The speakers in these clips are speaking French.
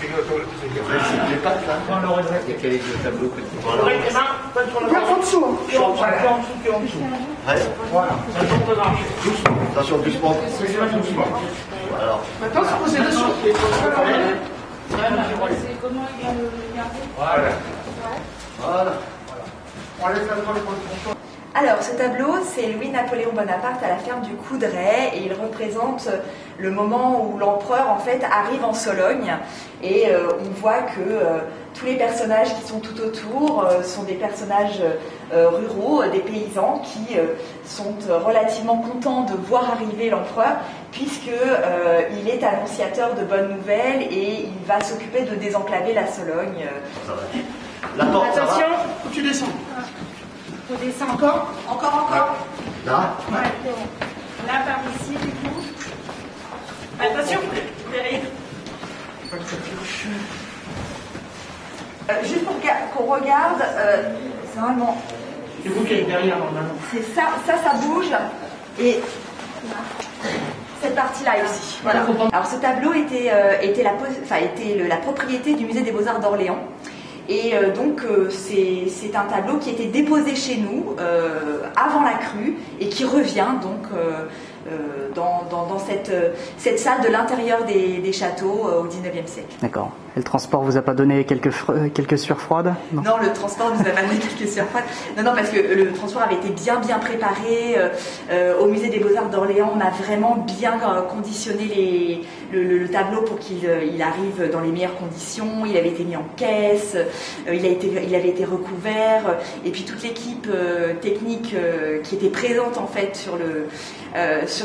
Les pattes là. Il y a quel est le tableau que tu vois là? En dessous. Ouais. Voilà. Attention, doucement. Alors. Maintenant, c'est posé dessus. Voilà. Voilà. On laisse la toile pour le contour. Alors, ce tableau, c'est Louis-Napoléon Bonaparte à la ferme du Coudray et il représente le moment où l'empereur, en fait, arrive en Sologne et on voit que tous les personnages qui sont tout autour sont des personnages ruraux, des paysans qui sont relativement contents de voir arriver l'empereur puisque il est annonciateur de bonnes nouvelles et il va s'occuper de désenclaver la Sologne. La porte, ça va? Attention, faut que tu descends. Faut descendre. Encore. Là? Ouais, c'est bon. Là, par ici, du coup. Attention, derrière. Juste pour qu'on regarde, c'est vraiment... C'est vous qui êtes derrière normalement. C'est ça bouge, et cette partie-là aussi. Voilà. Alors ce tableau était la propriété du musée des Beaux-Arts d'Orléans. Et donc c'est un tableau qui était déposé chez nous avant la crue et qui revient donc dans cette salle de l'intérieur des châteaux au XIXe siècle. D'accord. Et le transport vous a pas donné quelques sueurs froides? Non, le transport nous a pas donné quelques sueurs froides. Non, parce que le transport avait été bien préparé. Au musée des Beaux-Arts d'Orléans, on a vraiment bien conditionné le tableau pour qu'il arrive dans les meilleures conditions. Il avait été mis en caisse, il avait été recouvert, et puis toute l'équipe technique qui était présente en fait sur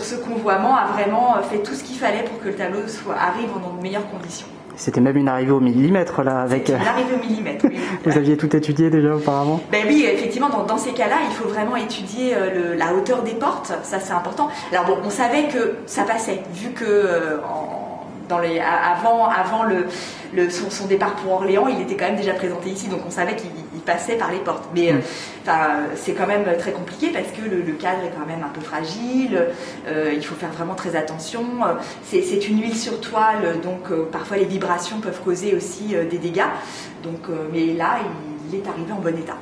ce convoiement a vraiment fait tout ce qu'il fallait pour que le tableau arrive dans de meilleures conditions. C'était même une arrivée au millimètre là avec. Une arrivée au millimètre. Oui. Vous aviez tout étudié déjà auparavant? Ben oui, effectivement, dans ces cas-là, il faut vraiment étudier la hauteur des portes. Ça, c'est important. Alors bon, on savait que ça passait, vu que avant son départ pour Orléans, il était quand même déjà présenté ici, donc on savait qu'il passait par les portes. Mais c'est quand même très compliqué parce que le cadre est quand même un peu fragile, il faut faire vraiment très attention. C'est une huile sur toile, donc parfois les vibrations peuvent causer aussi des dégâts. Donc, mais là, il est arrivé en bon état.